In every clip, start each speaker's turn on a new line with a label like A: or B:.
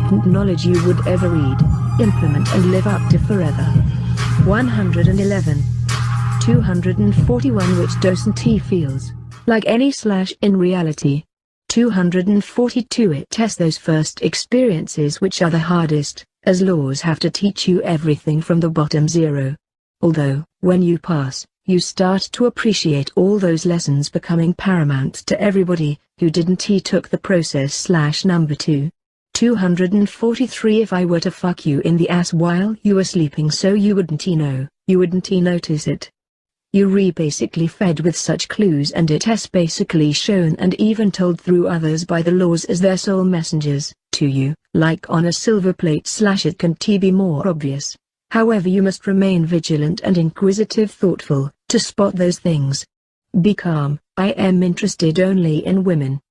A: important knowledge you would ever read, implement and live up to forever. 111. 241 Which doesn't he feels like any / in reality. 242 It tests those first experiences which are the hardest, as laws have to teach you everything from the bottom zero. Although, when you pass, you start to appreciate all those lessons becoming paramount to everybody who didn't. He took the process / number 2. 243 If I were to fuck you in the ass while you were sleeping so you wouldn't know, you wouldn't notice it. You basically fed with such clues, and it has basically shown and even told through others by the laws as their sole messengers, to you, like on a silver plate / it can't be more obvious. However, you must remain vigilant and inquisitive, thoughtful, to spot those things. Be calm. I am interested only in women.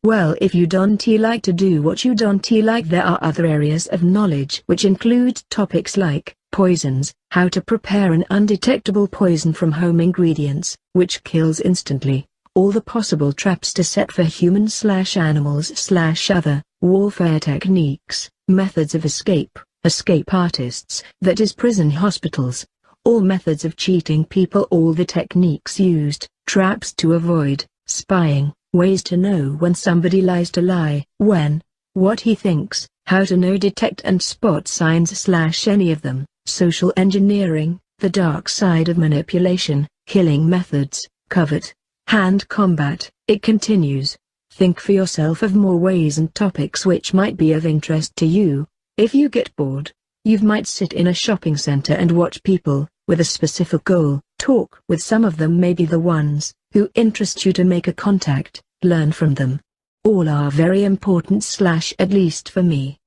A: Well, if you don't like to do what you don't like, there are other areas of knowledge which include topics like poisons, how to prepare an undetectable poison from home ingredients, which kills instantly, all the possible traps to set for humans / animals / other, warfare techniques, methods of escape artists, that is prison hospitals, all methods of cheating people, all the techniques used, traps to avoid, spying, ways to know when somebody lies to lie, when, what he thinks, how to know, detect and spot signs / any of them, social engineering, the dark side of manipulation, killing methods, covert, hand combat. It continues. Think for yourself of more ways and topics which might be of interest to you. If you get bored, you might sit in a shopping center and watch people, with a specific goal, talk with some of them, maybe the ones who interest you, to make a contact, learn from them. All are very important / at least for me.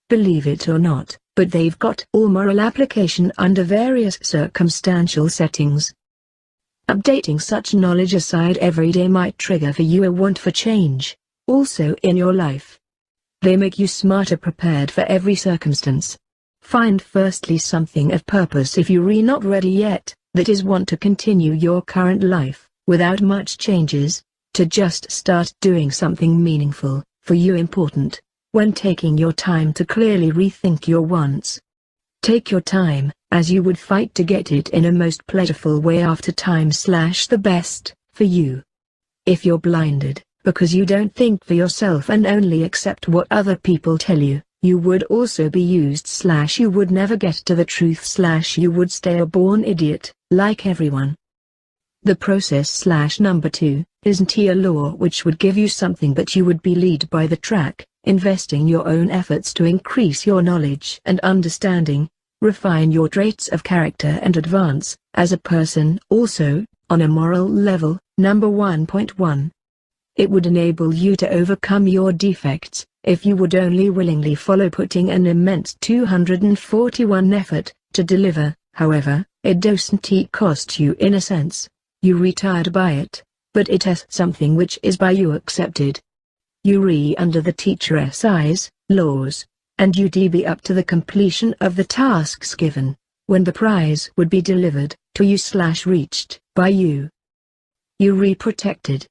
A: Believe it or not, but they've got all moral application under various circumstantial settings. Updating such knowledge aside every day might trigger for you a want for change, also in your life. They make you smarter, prepared for every circumstance. Find firstly something of purpose if you're not ready yet, that is, want to continue your current life, without much changes, to just start doing something meaningful, for you important, when taking your time to clearly rethink your wants. Take your time, as you would fight to get it in a most pleasurable way after time / the best, for you. If you're blinded, because you don't think for yourself and only accept what other people tell you, you would also be used / you would never get to the truth / you would stay a born idiot, like everyone. The process / number 2, isn't a law which would give you something, but you would be led by the track, investing your own efforts to increase your knowledge and understanding, refine your traits of character and advance, as a person also, on a moral level. Number 1.1. It would enable you to overcome your defects, if you would only willingly follow, putting an immense 241 effort to deliver. However, it doesn't cost you in a sense. You retired by it, but it has something which is by you accepted. You under the teacher's eyes, laws, and you'd be up to the completion of the tasks given, when the prize would be delivered to you / reached by you. You protected.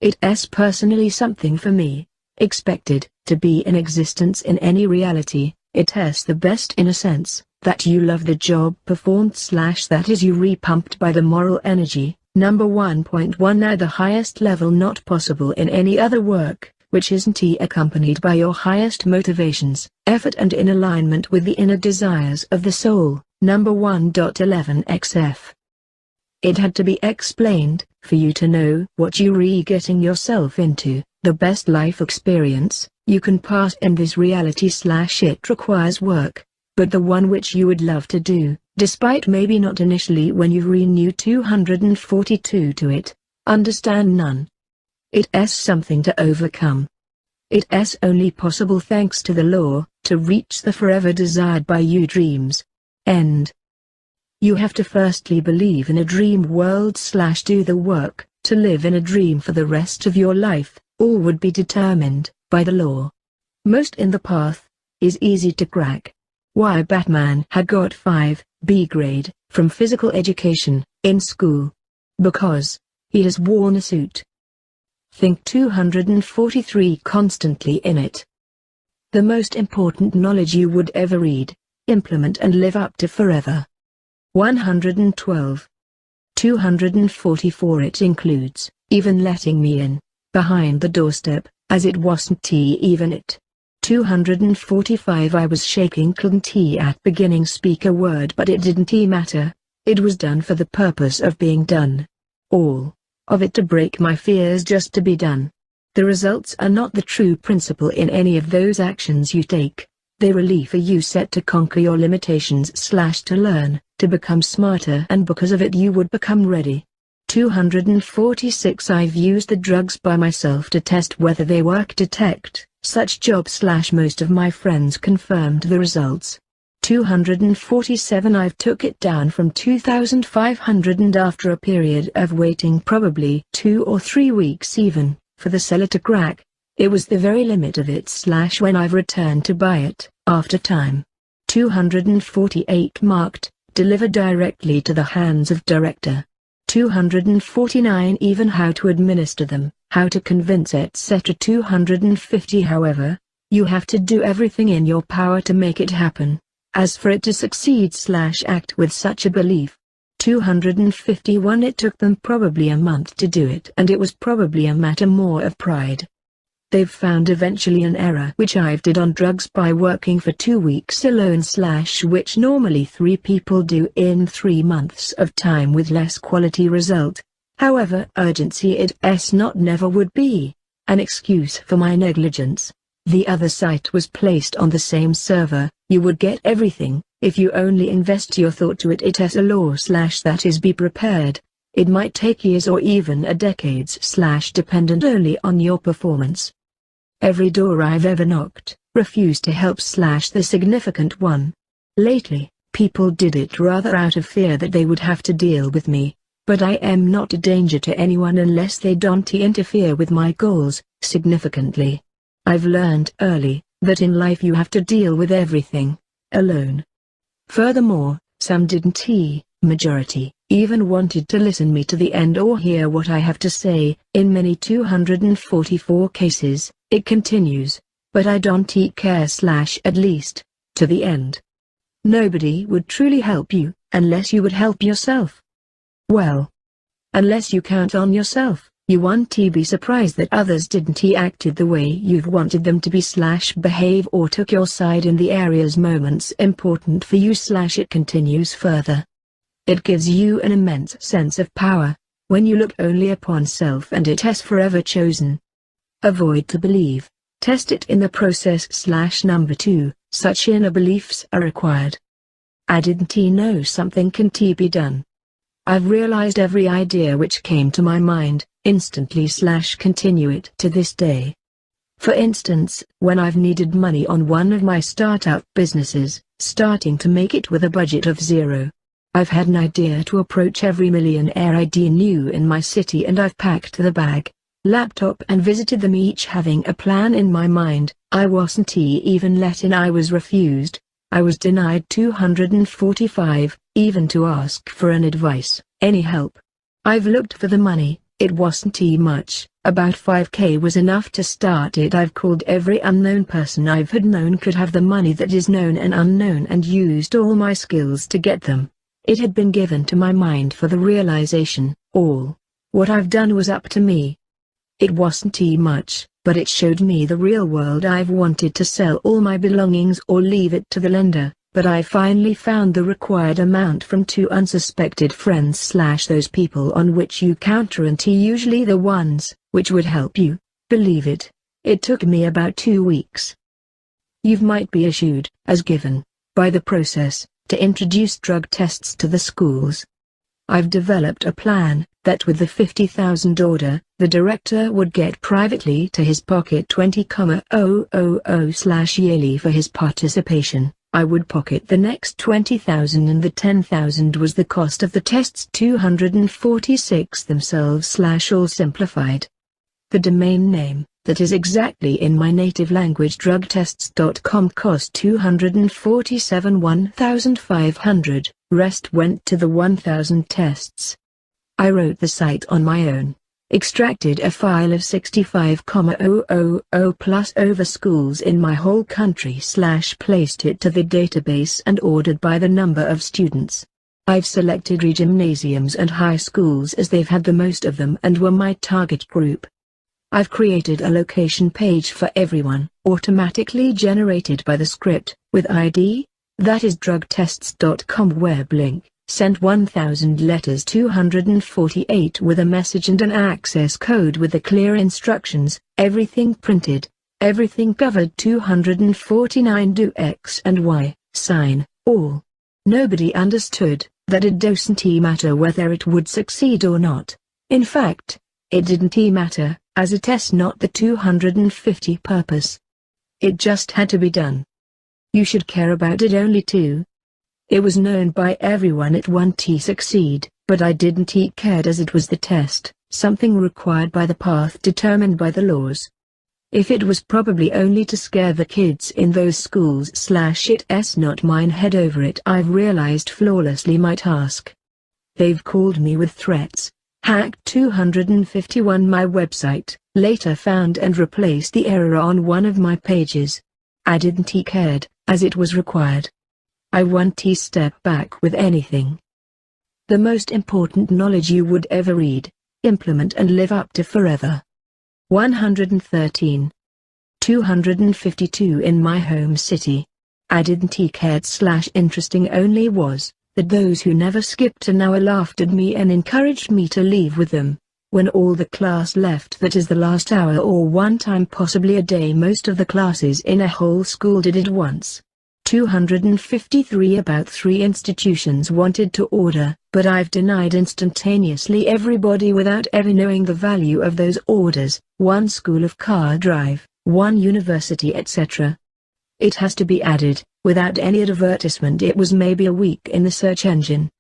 A: It's personally something for me, expected to be in existence in any reality. It has the best in a sense, that you love the job performed / that is you pumped by the moral energy. Number 1.1. Now the highest level not possible in any other work, which isn't accompanied by your highest motivations, effort and in alignment with the inner desires of the soul. Number 1.11 XF. It had to be explained, for you to know what you're getting yourself into. The best life experience you can pass in this reality / it requires work, but the one which you would love to do, despite maybe not initially when you renew 242 to it, understand none. It's something to overcome. It's only possible thanks to the law, to reach the forever desired by you dreams. End. You have to firstly believe in a dream world / do the work, to live in a dream for the rest of your life. All would be determined by the law. Most in the path is easy to crack. Why Batman had got 5 B grade from physical education in school? Because he has worn a suit. Think 243 constantly in it. The most important knowledge you would ever read, implement and live up to forever. 112. 244. It includes, even letting me in, behind the doorstep, as it wasn't even it. 245. I was shaking, couldn't at beginning speak a word, but it didn't matter. It was done for the purpose of being done. All of it to break my fears, just to be done. The results are not the true principle in any of those actions you take. They relief are you set to conquer your limitations / to learn, to become smarter, and because of it you would become ready. 246. I've used the drugs by myself to test whether they work. Detect such job / most of my friends confirmed the results. 247. I've took it down from 2,500 and after a period of waiting, probably 2 or 3 weeks even, for the seller to crack. It was the very limit of it / when I've returned to buy it, after time. 248. Marked, delivered directly to the hands of director. 249. Even how to administer them, how to convince, etc. 250. However, you have to do everything in your power to make it happen. As for it to succeed / act with such a belief. 251. It took them probably a month to do it, and it was probably a matter more of pride. They've found eventually an error which I've did on drugs by working for 2 weeks alone / which normally 3 people do in 3 months of time with less quality result. However, urgency it's not never would be an excuse for my negligence. The other site was placed on the same server. You would get everything, if you only invest your thought to it. It is a law / that is, be prepared. It might take years or even a decades / dependent only on your performance. Every door I've ever knocked, refused to help / the significant one. Lately, people did it rather out of fear that they would have to deal with me, but I am not a danger to anyone unless they don't interfere with my goals, significantly. I've learned early, that in life you have to deal with everything, alone. Furthermore, some didn't majority, even wanted to listen me to the end or hear what I have to say. In many 244 cases, it continues, but I don't care / at least, to the end. Nobody would truly help you, unless you would help yourself. Well, unless you count on yourself, you won't be surprised that others didn't acted the way you've wanted them to be / behave or took your side in the areas moments important for you / It continues further. It gives you an immense sense of power, when you look only upon self, and it has forever chosen. Avoid to believe, test it in the process / Number 2, such inner beliefs are required. I didn't know something can be done. I've realized every idea which came to my mind, instantly / continue it to this day. For instance, when I've needed money on one of my startup businesses, starting to make it with a budget of 0. I've had an idea to approach every millionaire I knew in my city, and I've packed the bag, laptop and visited them, each having a plan in my mind. I wasn't even let in. I was refused. I was denied 245, even to ask for an advice, any help. I've looked for the money, it wasn't much, about 5K was enough to start it. I've called every unknown person I've had known could have the money that is known and unknown, and used all my skills to get them. It had been given to my mind for the realization. All what I've done was up to me. It wasn't much, but it showed me the real world. I've wanted to sell all my belongings or leave it to the lender, but I finally found the required amount from 2 unsuspected friends / those people on which you count aren't usually the ones which would help you. Believe it, it took me about 2 weeks. You might be issued, as given, by the process, to introduce drug tests to the schools. I've developed a plan, that with the 50,000 order, the director would get privately to his pocket 20,000 yearly for his participation. I would pocket the next 20,000, and the 10,000 was the cost of the tests. 246 themselves / all simplified. The domain name, that is exactly in my native language, drugtests.com, cost 247,500, rest went to the 1,000 tests. I wrote the site on my own. extracted a file of 65,000 plus over schools in my whole country / placed it to the database and ordered by the number of students. I've selected gymnasiums and high schools as they've had the most of them and were my target group. I've created a location page for everyone, automatically generated by the script, with ID, that is drugtests.com web link. Sent 1000 letters 248 with a message and an access code with the clear instructions, everything printed, everything covered 249 do X and Y, sign, all. Nobody understood that it doesn't matter whether it would succeed or not. In fact, it didn't matter, as a test not the 250 purpose. It just had to be done. You should care about it only too. It was known by everyone it won't succeed, but I didn't cared as it was the test, something required by the path determined by the laws. If it was probably only to scare the kids in those schools / it's not mine head over it I've realized flawlessly my task. They've called me with threats, hacked 251 my website, later found and replaced the error on one of my pages. I didn't cared, as it was required. I won't step back with anything. The most important knowledge you would ever read, implement and live up to forever. 113. 252 in my home city. I didn't cared / interesting only was, that those who never skipped an hour laughed at me and encouraged me to leave with them. When all the class left, that is the last hour or one time possibly a day, most of the classes in a whole school did it once. 253 About 3 institutions wanted to order, but I've denied instantaneously everybody without ever knowing the value of those orders, 1 school of car drive, 1 university etc. It has to be added, without any advertisement it was maybe a week in the search engine.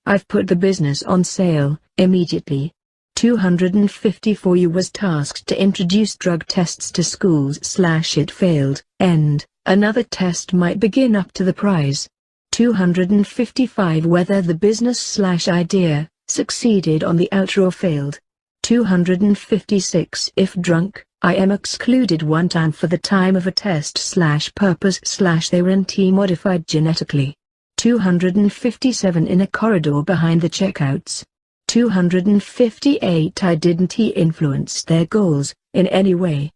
A: I've put the business on sale, immediately. 254 You was tasked to introduce drug tests to schools / it failed, end. Another test might begin up to the prize. 255 Whether the business / idea succeeded on the outer or failed. 256 If drunk, I am excluded one time for the time of a test / purpose / they were modified genetically. 257 In a corridor behind the checkouts. 258 I didn't influence their goals, in any way.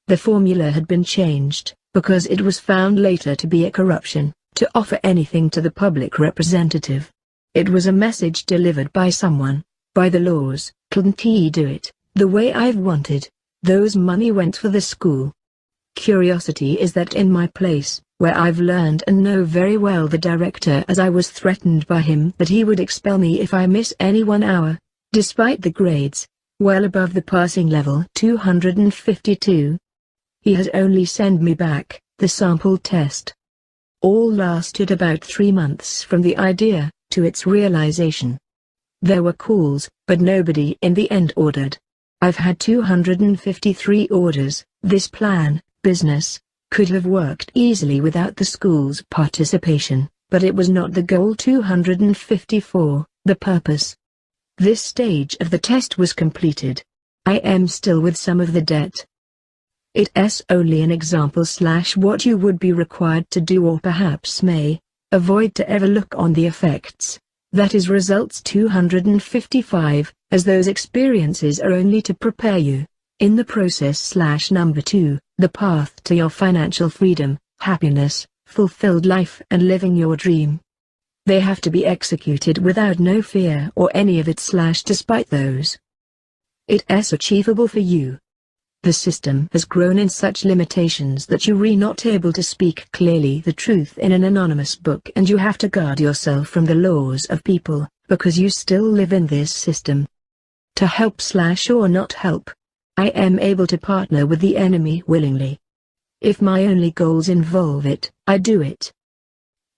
A: The formula had been changed, because it was found later to be a corruption, to offer anything to the public representative. It was a message delivered by someone, by the laws, couldn't do it, the way I've wanted, those money went for the school. Curiosity is that in my place, where I've learned and know very well the director as I was threatened by him that he would expel me if I miss any 1 hour, despite the grades, well above the passing level 252. He has only sent me back the sample test. All lasted about 3 months from the idea to its realization. There were calls, but nobody in the end ordered. I've had 253 orders. This plan, business, could have worked easily without the school's participation, but it was not the goal. 254, the purpose. This stage of the test was completed. I am still with some of the debt. It's only an example / what you would be required to do or perhaps may avoid to ever look on the effects. That is results 255, as those experiences are only to prepare you, in the process / number 2, the path to your financial freedom, happiness, fulfilled life and living your dream. They have to be executed without no fear or any of it / despite those. It's achievable for you. The system has grown in such limitations that you're not able to speak clearly the truth in an anonymous book, and you have to guard yourself from the laws of people, because you still live in this system. To help / or not help, I am able to partner with the enemy willingly. If my only goals involve it, I do it.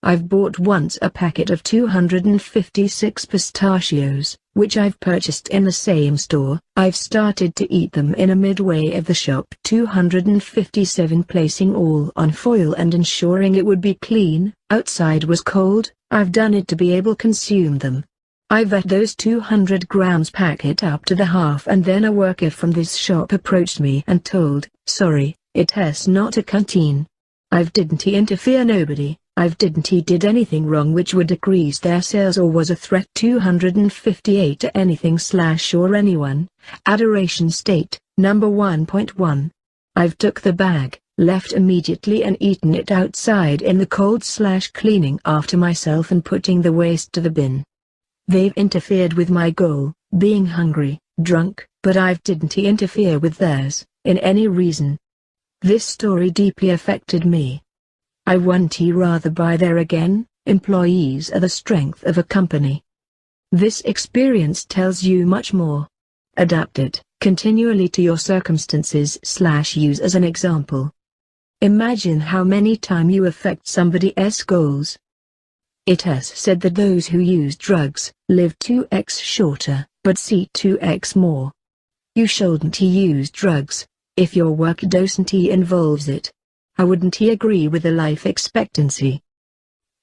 A: I've bought once a packet of 256 pistachios, which I've purchased in the same store. I've started to eat them in a midway of the shop. 257 Placing all on foil and ensuring it would be clean. Outside was cold. I've done it to be able to consume them. I vet those 200 grams, pack it up to the half, and then a worker from this shop approached me and told, sorry, it has not a canteen. I've didn't he interfere nobody, I've didn't he did anything wrong which would decrease their sales or was a threat 258 to anything / or anyone. Adoration state, number 1.1. I've took the bag, left immediately and eaten it outside in the cold / cleaning after myself and putting the waste to the bin. They've interfered with my goal, being hungry, drunk, but I've didn't he interfere with theirs, in any reason. This story deeply affected me. I want he rather buy there again. Employees are the strength of a company. This experience tells you much more. Adapt it continually to your circumstances / use as an example. Imagine how many times you affect somebody else's goals. It has said that those who use drugs live 2x shorter, but see 2x more. You shouldn't he use drugs, if your work doesn't he involves it. How wouldn't he agree with the life expectancy?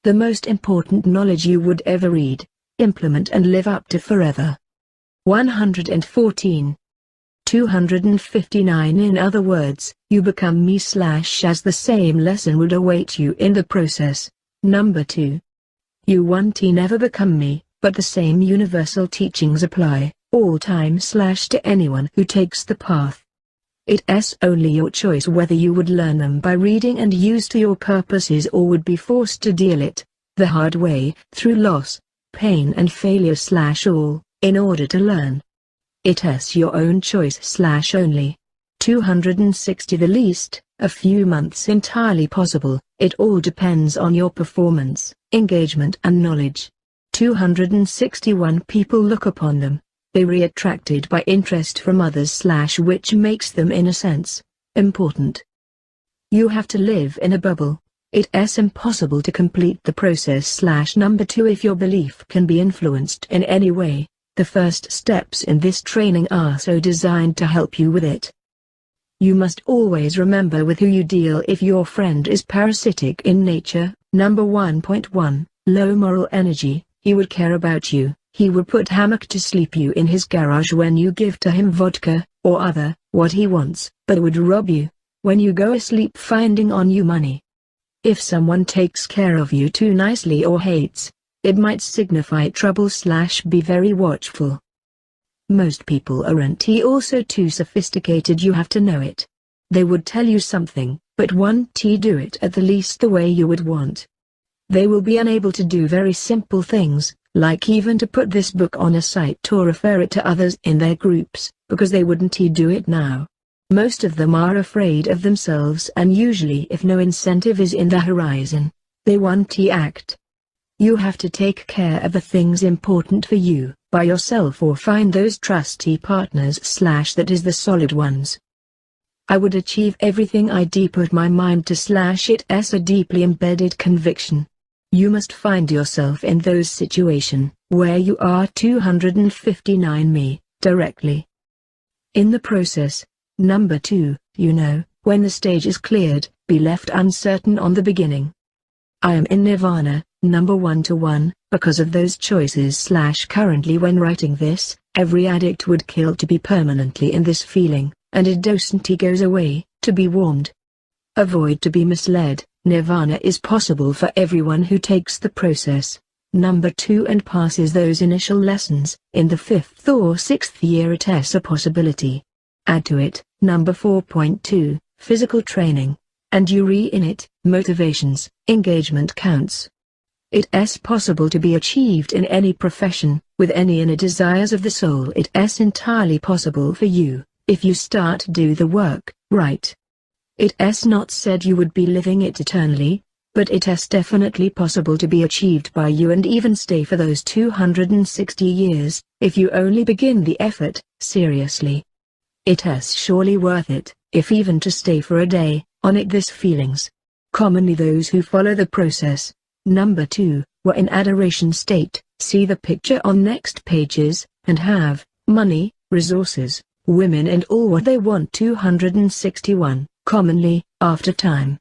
A: The most important knowledge you would ever read, implement and live up to forever. 114. 259. In other words, you become me / as the same lesson would await you in the process. Number 2. You want to never become me, but the same universal teachings apply, all time / to anyone who takes the path. It's only your choice whether you would learn them by reading and use to your purposes or would be forced to deal it, the hard way, through loss, pain and failure / all, in order to learn. It's your own choice / only. 260. The least, a few months entirely possible, it all depends on your performance, engagement and knowledge. 261. People look upon them, they re-attracted by interest from others / which makes them in a sense, important. You have to live in a bubble. It's impossible to complete the process / number 2 if your belief can be influenced in any way. The first steps in this training are so designed to help you with it. You must always remember with who you deal. If your friend is parasitic in nature, number 1.1, low moral energy, he would care about you, he would put hammock to sleep you in his garage when you give to him vodka, or other, what he wants, but would rob you, when you go asleep finding on you money. If someone takes care of you too nicely or hates, it might signify trouble / be very watchful. Most people aren't also too sophisticated. You have to know it. They would tell you something, but won't do it at the least the way you would want. They will be unable to do very simple things, like even to put this book on a site or refer it to others in their groups, because they wouldn't do it now. Most of them are afraid of themselves, and usually if no incentive is in the horizon, they won't act. You have to take care of the things important for you, by yourself, or find those trusty partners / that is the solid ones. I would achieve everything I put my mind to / it's a deeply embedded conviction. You must find yourself in those situations, where you are 259 me, directly. In the process, number 2, when the stage is cleared, be left uncertain on the beginning. I am in nirvana, number 1-1, because of those choices / currently when writing this, every addict would kill to be permanently in this feeling, and it doesn't goes away, to be warmed. Avoid to be misled, nirvana is possible for everyone who takes the process, number 2, and passes those initial lessons. In the 5th or 6th year it's a possibility. Add to it, number 4.2, physical training, and you in it, motivations, engagement counts. It's possible to be achieved in any profession, with any inner desires of the soul. It's entirely possible for you, if you start do the work, right. It's not said you would be living it eternally, but it's definitely possible to be achieved by you and even stay for those 260 years, if you only begin the effort, seriously. It's surely worth it, if even to stay for a day, on it. This feelings. Commonly those who follow the process, number 2, were in adoration state, see the picture on next pages, and have money, resources, women and all what they want. 261, commonly, after time.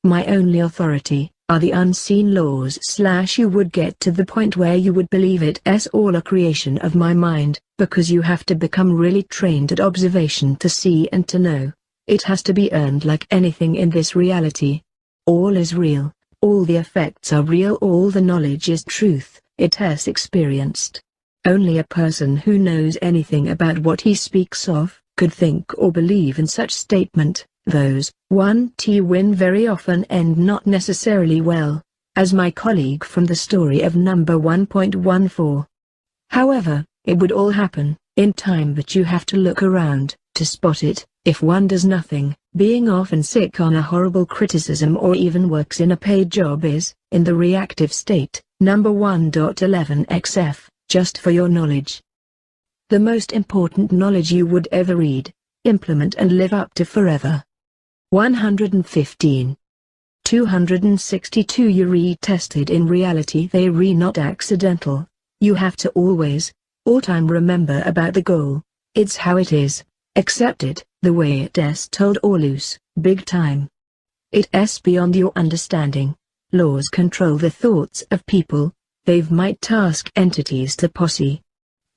A: My only authority, are the unseen laws / you would get to the point where you would believe it's all a creation of my mind, because you have to become really trained at observation to see and to know. It has to be earned like anything in this reality. All is real, all the effects are real, all the knowledge is truth, it has experienced. Only a person who knows anything about what he speaks of, could think or believe in such statement. Those 1T win very often end not necessarily well, as my colleague from the story of number 1.14. However, it would all happen, in time, but you have to look around, to spot it. If one does nothing, being often sick on a horrible criticism or even works in a paid job is, in the reactive state, number 1.11xf, just for your knowledge. The most important knowledge you would ever read, implement and live up to forever. 115. 262 You re-tested in reality they re not accidental. You have to always, all time remember about the goal. It's how it is, accept it, the way it is told or loose, big time. It's beyond your understanding. Laws control the thoughts of people, they've might task entities to posse.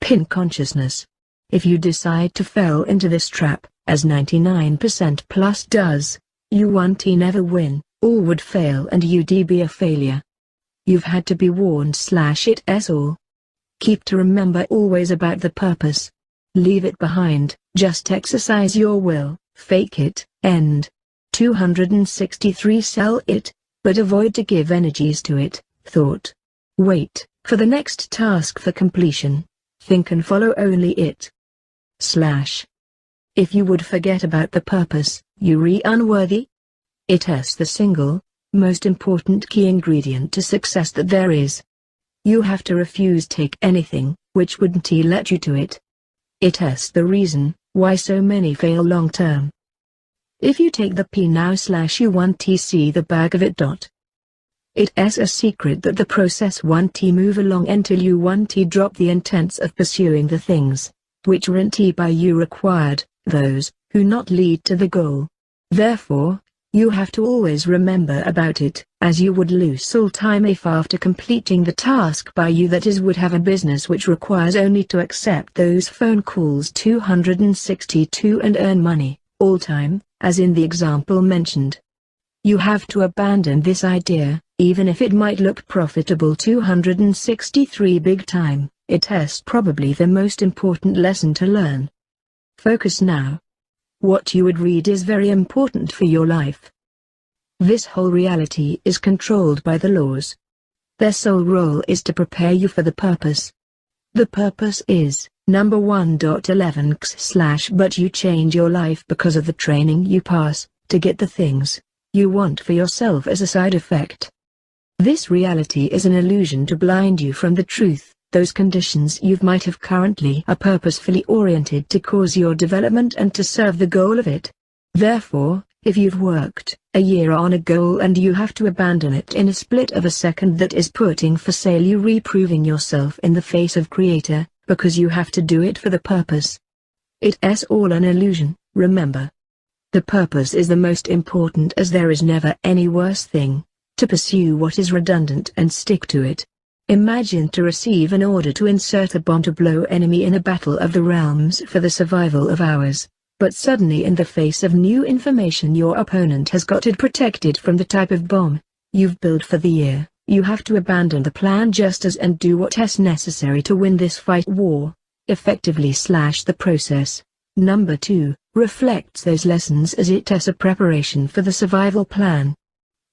A: Pin consciousness. If you decide to fall into this trap, as 99% plus does, you won't never win, all would fail and you'd be a failure. You've had to be warned / it's all. Keep to remember always about the purpose. Leave it behind, just exercise your will, fake it, end. 263 Sell it, but avoid to give energies to it, thought. Wait, for the next task for completion. Think and follow only it. / If you would forget about the purpose, you unworthy? It is the single, most important key ingredient to success that there is. You have to refuse take anything, which wouldn't let you to it. It is the reason, why so many fail long term. If you take the P now / you want see the bag of it. It is a secret that the process want move along until you want drop the intents of pursuing the things, which weren't by you required, those, who not lead to the goal. Therefore, you have to always remember about it, as you would lose all time if after completing the task by you that is would have a business which requires only to accept those phone calls 262 and earn money, all time, as in the example mentioned. You have to abandon this idea, even if it might look profitable. 263 Big time, it is probably the most important lesson to learn. Focus now. What you would read is very important for your life. This whole reality is controlled by the laws. Their sole role is to prepare you for the purpose. The purpose is, number 1.11x / but you change your life because of the training you pass, to get the things you want for yourself as a side effect. This reality is an illusion to blind you from the truth. Those conditions you might have currently are purposefully oriented to cause your development and to serve the goal of it. Therefore, if you've worked a year on a goal and you have to abandon it in a split of a second, that is putting for sale you reproving yourself in the face of Creator, because you have to do it for the purpose. It is all an illusion, remember. The purpose is the most important, as there is never any worse thing, to pursue what is redundant and stick to it. Imagine to receive an order to insert a bomb to blow enemy in a battle of the realms for the survival of hours, but suddenly in the face of new information your opponent has got it protected from the type of bomb you've built for the year. You have to abandon the plan just as and do what is necessary to win this fight war, effectively / the process. Number 2, reflects those lessons as it is a preparation for the survival plan.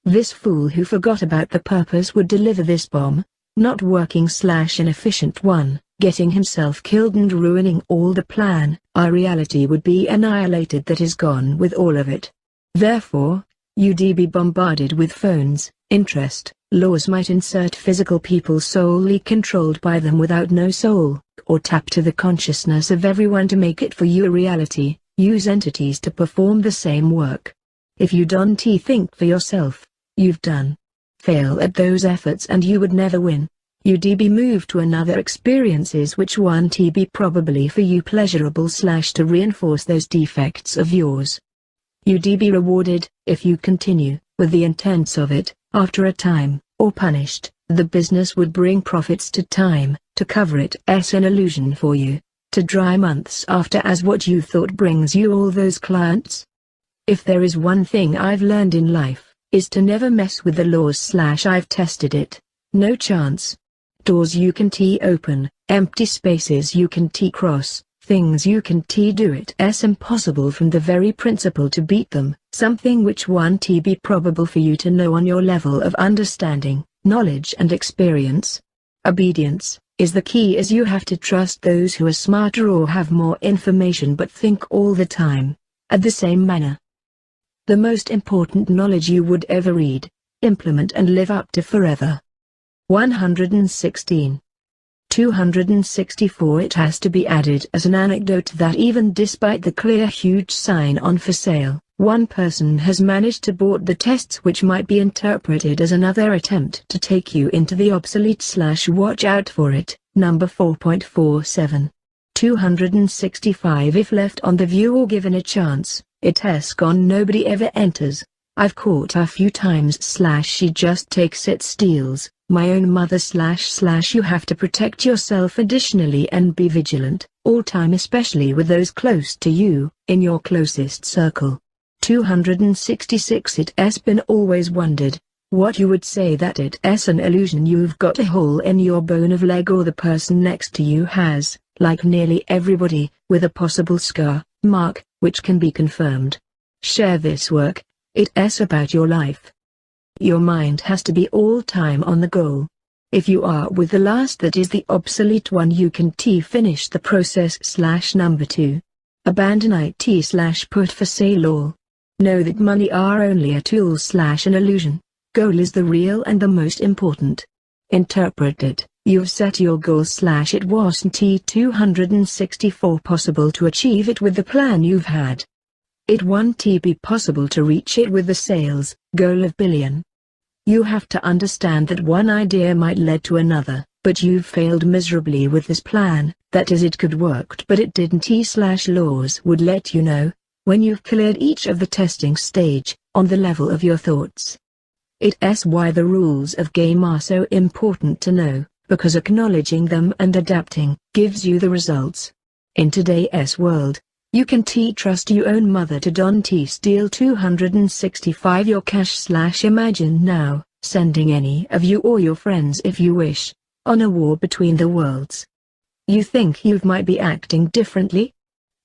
A: This fool who forgot about the purpose would deliver this bomb, not working / inefficient one, getting himself killed and ruining all the plan. Our reality would be annihilated, that is gone with all of it. Therefore, you'd be bombarded with phones, interest, laws might insert physical people solely controlled by them without no soul, or tap to the consciousness of everyone to make it for you a reality, use entities to perform the same work. If you don't think for yourself, you've done. Fail at those efforts and you would never win. You'd be moved to another experiences which won't be probably for you pleasurable / to reinforce those defects of yours. You'd be rewarded, if you continue, with the intents of it, after a time, or punished, the business would bring profits to time, to cover it as an illusion for you, to dry months after as what you thought brings you all those clients? If there is one thing I've learned in life, is to never mess with the laws / I've tested it. No chance. Doors you can open, empty spaces you can cross, things you can do it as impossible from the very principle to beat them, something which won't be probable for you to know on your level of understanding, knowledge and experience. Obedience is the key, as you have to trust those who are smarter or have more information but think all the time, at the same manner. The most important knowledge you would ever read, implement and live up to forever. 116. 264. It has to be added as an anecdote that even despite the clear huge sign on for sale, one person has managed to board the tests which might be interpreted as another attempt to take you into the obsolete / watch out for it. Number 4.47. 265. If left on the view or given a chance, it has gone. Nobody ever enters. I've caught a few times / she just takes it, steals. My own mother / you have to protect yourself additionally and be vigilant, all time, especially with those close to you, in your closest circle. 266. It has been always wondered, what you would say that it's an illusion. You've got a hole in your bone of leg, or the person next to you has, like nearly everybody, with a possible scar, mark, which can be confirmed. Share this work, it's about your life. Your mind has to be all time on the goal. If you are with the last, that is the obsolete one, you can finish the process / number 2. Abandon it / put for sale all. Know that money are only a tool / an illusion. Goal is the real and the most important. Interpret it. You've set your goal / it wasn't 264 possible to achieve it with the plan you've had. It won't be possible to reach it with the sales goal of billion. You have to understand that one idea might lead to another, but you've failed miserably with this plan. That is, it could work but it didn't. Laws would let you know, when you've cleared each of the testing stage, on the level of your thoughts. It's why the rules of game are so important to know, because acknowledging them and adapting, gives you the results. In today's world, you can trust your own mother to don't steal 265 your cash / imagine now, sending any of you or your friends if you wish, on a war between the worlds. You think you might be acting differently?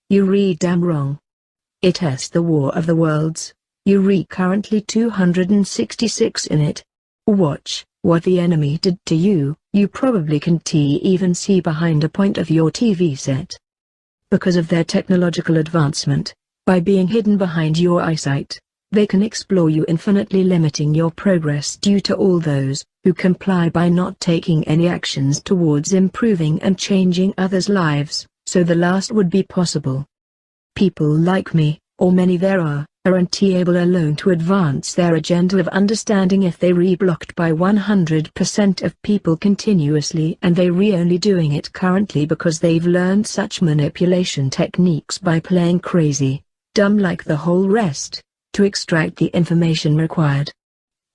A: You read damn wrong. It's the war of the worlds. You read currently 266 in it. Watch what the enemy did to you. You probably can even see behind a point of your TV set. Because of their technological advancement, by being hidden behind your eyesight, they can explore you, infinitely limiting your progress due to all those who comply by not taking any actions towards improving and changing others' lives, so the last would be possible. People like me, or many there aren't able alone to advance their agenda of understanding if they blocked by 100% of people continuously, and they only doing it currently because they've learned such manipulation techniques by playing crazy, dumb like the whole rest, to extract the information required.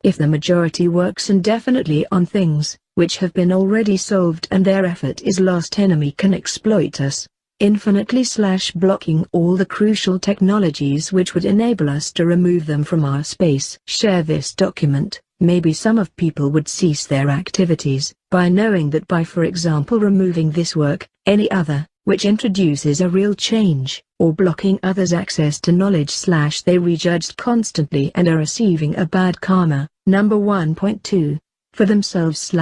A: If the majority works indefinitely on things which have been already solved and their effort is lost, enemy can exploit us infinitely / blocking all the crucial technologies which would enable us to remove them from our space. Share this document. Maybe some of people would cease their activities by knowing that by, for example, removing this work, any other, which introduces a real change, or blocking others' access to knowledge / they rejudged constantly and are receiving a bad karma. Number 1.2. For themselves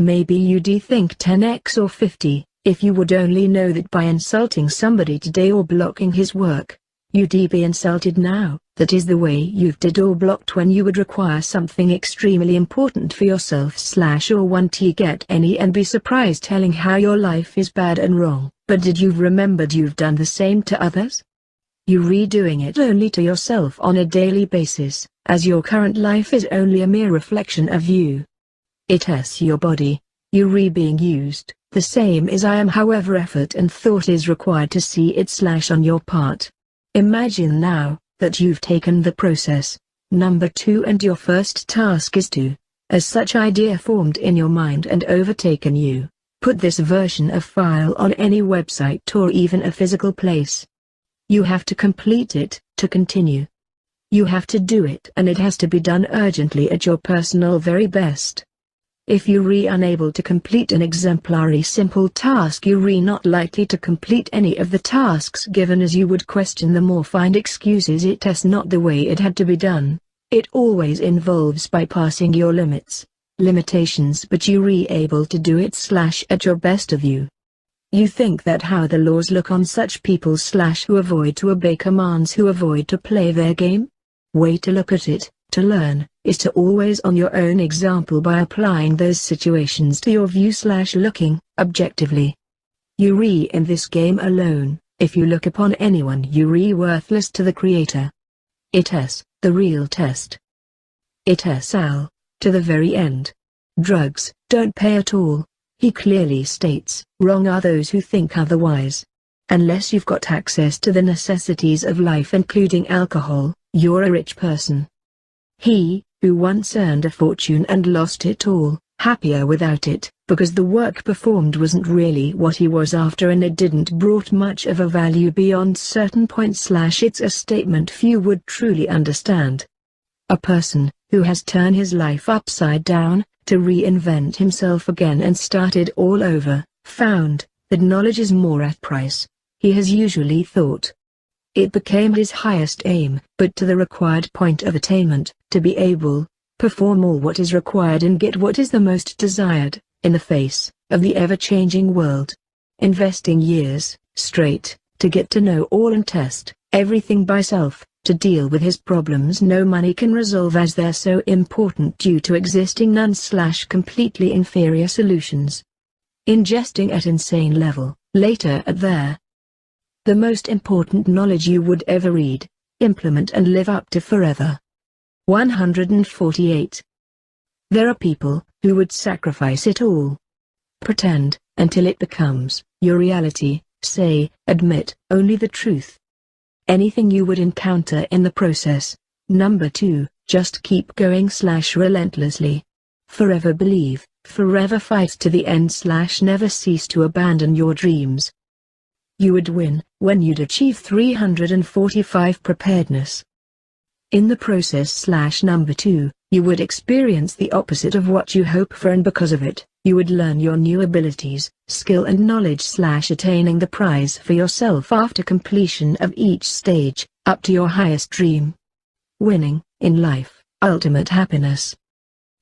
A: / maybe you'd think 10x or 50. If you would only know that by insulting somebody today or blocking his work, you'd be insulted now. That is the way you've did or blocked when you would require something extremely important for yourself / or won't get any, and be surprised telling how your life is bad and wrong. But did you remembered you've done the same to others? You redoing it only to yourself on a daily basis, as your current life is only a mere reflection of you. It's your body, you being used. The same as I am, however effort and thought is required to see it / on your part. Imagine now, that you've taken the process, Number 2, and your first task is to, as such idea formed in your mind and overtaken you, put this version of file on any website or even a physical place. You have to complete it, to continue. You have to do it, and it has to be done urgently at your personal very best. If you re unable to complete an exemplary simple task, you re not likely to complete any of the tasks given, as you would question them or find excuses. It is not the way it had to be done. It always involves bypassing your limitations, but you re able to do it / at your best of you. You think that how the laws look on such people / who avoid to obey commands, who avoid to play their game? Way to look at it, to learn, is to always on your own example by applying those situations to your view / looking, objectively. You re in this game alone. If you look upon anyone, you re worthless to the Creator. It is the real test. It is all, to the very end. Drugs don't pay at all, he clearly states. Wrong are those who think otherwise. Unless you've got access to the necessities of life including alcohol, you're a rich person. He, who once earned a fortune and lost it all, happier without it, because the work performed wasn't really what he was after and it didn't brought much of a value beyond certain points / it's a statement few would truly understand. A person, who has turned his life upside down, to reinvent himself again and started all over, found, that knowledge is more at price, he has usually thought. It became his highest aim, but to the required point of attainment, to be able, perform all what is required and get what is the most desired, in the face of the ever-changing world. Investing years, straight, to get to know all and test everything by self, to deal with his problems no money can resolve as they're so important due to existing none / completely inferior solutions. Ingesting at insane level, later at there. The most important knowledge you would ever read, implement and live up to forever. 148. There are people who would sacrifice it all. Pretend, until it becomes your reality, say, admit only the truth. Anything you would encounter in the process. Number 2, just keep going / relentlessly. Forever believe, forever fight to the end / never cease to abandon your dreams. You would win when you'd achieve 345 preparedness. In the process / number 2, you would experience the opposite of what you hope for, and because of it, you would learn your new abilities, skill and knowledge / attaining the prize for yourself after completion of each stage, up to your highest dream. Winning, in life, ultimate happiness.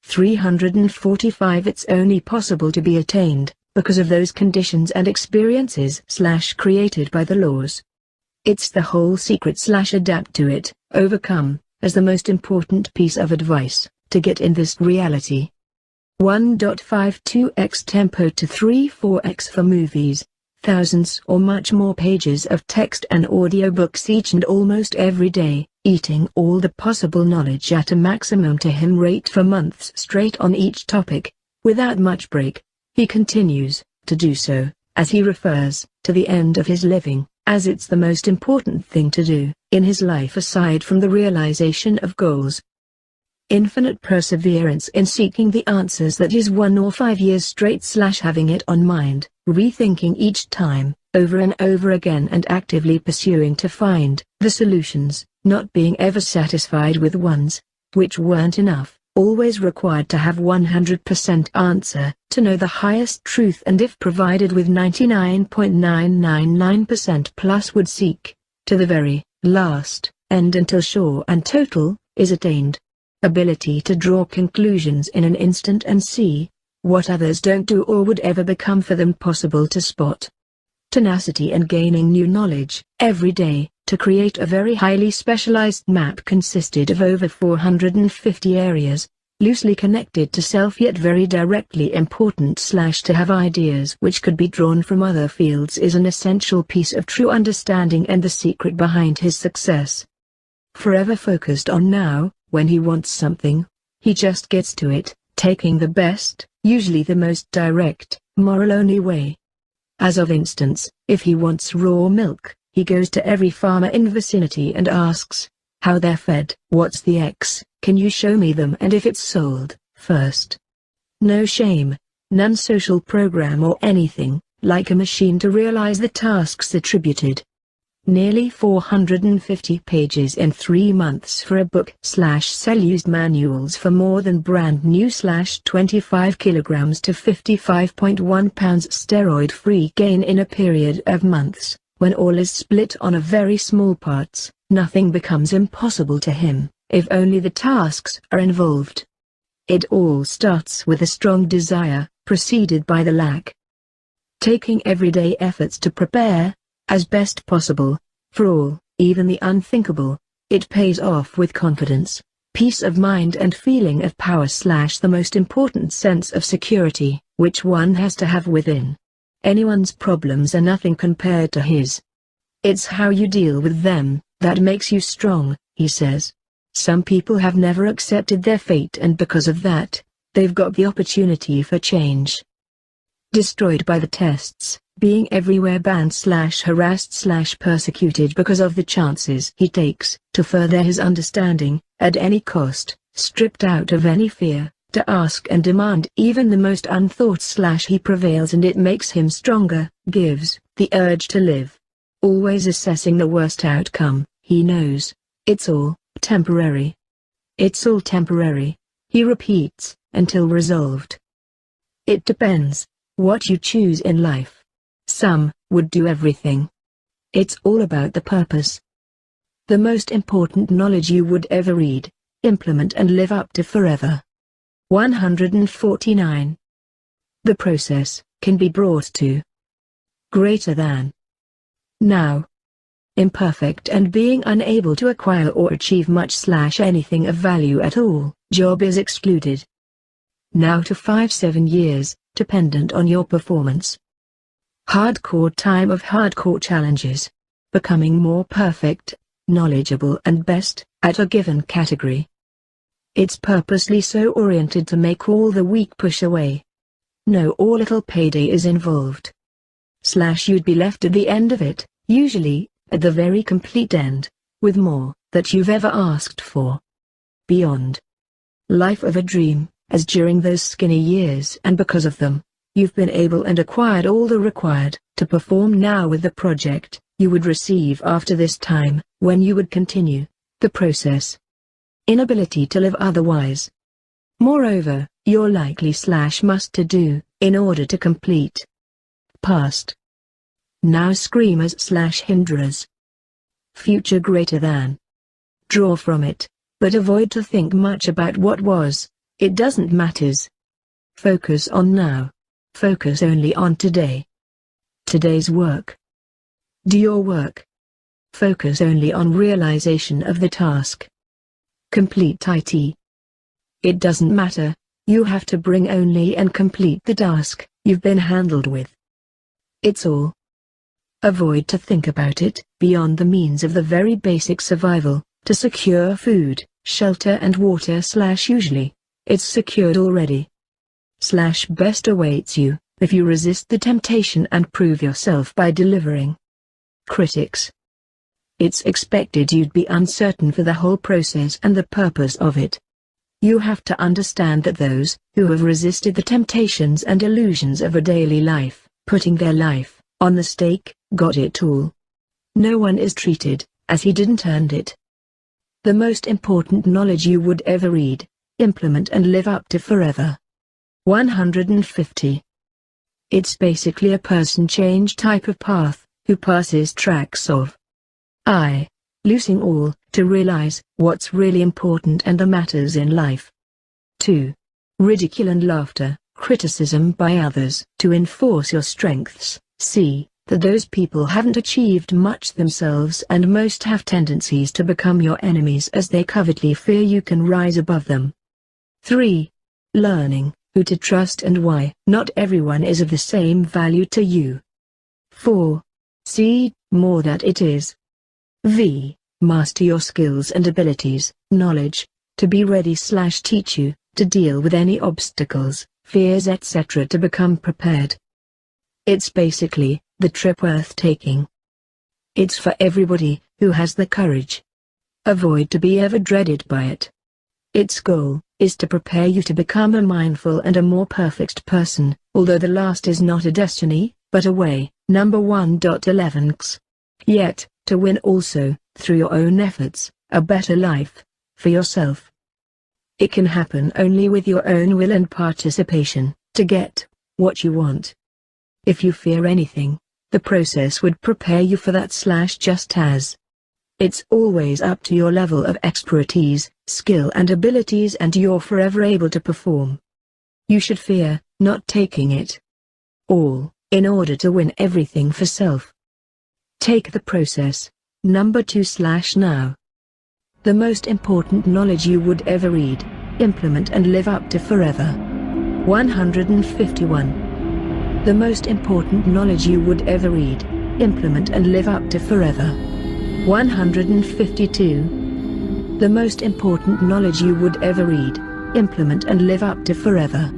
A: 345 It's only possible to be attained, because of those conditions and experiences / created by the laws. It's the whole secret / adapt to it, overcome, as the most important piece of advice, to get in this reality. 1.52x tempo to 3.4x for movies, thousands or much more pages of text and audiobooks each and almost every day, eating all the possible knowledge at a maximum to him rate for months straight on each topic, without much break. He continues to do so, as he refers to the end of his living, as it's the most important thing to do in his life aside from the realization of goals. Infinite perseverance in seeking the answers that is 1 or 5 years straight / having it on mind, rethinking each time, over and over again and actively pursuing to find the solutions, not being ever satisfied with ones, which weren't enough. Always required to have 100% answer, to know the highest truth, and if provided with 99.999% plus would seek, to the very last end until sure and total is attained. Ability to draw conclusions in an instant and see what others don't do or would ever become for them possible to spot. Tenacity and gaining new knowledge every day, to create a very highly specialized map consisted of over 450 areas, loosely connected to self yet very directly important / to have ideas which could be drawn from other fields is an essential piece of true understanding and the secret behind his success. Forever focused on now, when he wants something, he just gets to it, taking the best, usually the most direct, moral-only way. As of instance, if he wants raw milk, he goes to every farmer in vicinity and asks, how they're fed. What's the X? Can you show me them and if it's sold, first? No shame, none social program or anything, like a machine to realize the tasks attributed. Nearly 450 pages in 3 months for a book / sell used manuals for more than brand new / 25 kilograms to 55.1 pounds steroid-free gain in a period of months. When all is split on a very small parts, nothing becomes impossible to him, if only the tasks are involved. It all starts with a strong desire, preceded by the lack. Taking everyday efforts to prepare, as best possible, for all, even the unthinkable, it pays off with confidence, peace of mind and feeling of power / the most important sense of security, which one has to have within. Anyone's problems are nothing compared to his. It's how you deal with them that makes you strong, he says. Some people have never accepted their fate and because of that, they've got the opportunity for change. Destroyed by the tests, being everywhere banned / harassed / persecuted because of the chances he takes to further his understanding, at any cost, stripped out of any fear, to ask and demand even the most unthought / he prevails and it makes him stronger, gives the urge to live. Always assessing the worst outcome, he knows, it's all temporary. It's all temporary, he repeats, until resolved. It depends what you choose in life. Some would do everything. It's all about the purpose. The most important knowledge you would ever read, implement and live up to forever. 149. The process can be brought to greater than now. Imperfect and being unable to acquire or achieve much / anything of value at all, job is excluded. Now to 5-7 years, dependent on your performance. Hardcore time of hardcore challenges. Becoming more perfect, knowledgeable and best, at a given category. It's purposely so oriented to make all the weak push away. No or little payday is involved. / you'd be left at the end of it, usually, at the very complete end, with more that you've ever asked for. Beyond. Life of a dream, as during those skinny years and because of them, you've been able and acquired all the required to perform now with the project you would receive after this time, when you would continue the process. Inability to live otherwise. Moreover, you're likely / must to do, in order to complete. Past. Now screamers / hinderers. Future greater than. Draw from it, but avoid to think much about what was, it doesn't matters. Focus on now. Focus only on today. Today's work. Do your work. Focus only on realization of the task. Complete it. It doesn't matter, you have to bring only and complete the task you've been handled with. It's all. Avoid to think about it, beyond the means of the very basic survival, to secure food, shelter and water / usually, it's secured already. / best awaits you, if you resist the temptation and prove yourself by delivering. Critics. It's expected you'd be uncertain for the whole process and the purpose of it. You have to understand that those who have resisted the temptations and illusions of a daily life, putting their life on the stake, got it all. No one is treated as he didn't earn it. The most important knowledge you would ever read, implement and live up to forever. 150. It's basically a person change type of path, who passes tracks of losing all, to realize what's really important and the matters in life. 2. Ridicule and laughter, criticism by others, to enforce your strengths. See that those people haven't achieved much themselves and most have tendencies to become your enemies as they covertly fear you can rise above them. 3. Learning who to trust and why not everyone is of the same value to you. 4. See more that it is. Master your skills and abilities, knowledge, to be ready / teach you, to deal with any obstacles, fears etc. to become prepared. It's basically the trip worth taking. It's for everybody who has the courage. Avoid to be ever dreaded by it. Its goal is to prepare you to become a mindful and a more perfect person, although the last is not a destiny, but a way. Number 1.11 Yet, to win also, through your own efforts, a better life, for yourself. It can happen only with your own will and participation, to get what you want. If you fear anything, the process would prepare you for that / just as. It's always up to your level of expertise, skill and abilities, and you're forever able to perform. You should fear not taking it all, in order to win everything for self. Take the process. Number 2/now. The most important knowledge you would ever read, implement and live up to forever. 151. The most important knowledge you would ever read, implement and live up to forever. 152. The most important knowledge you would ever read, implement and live up to forever.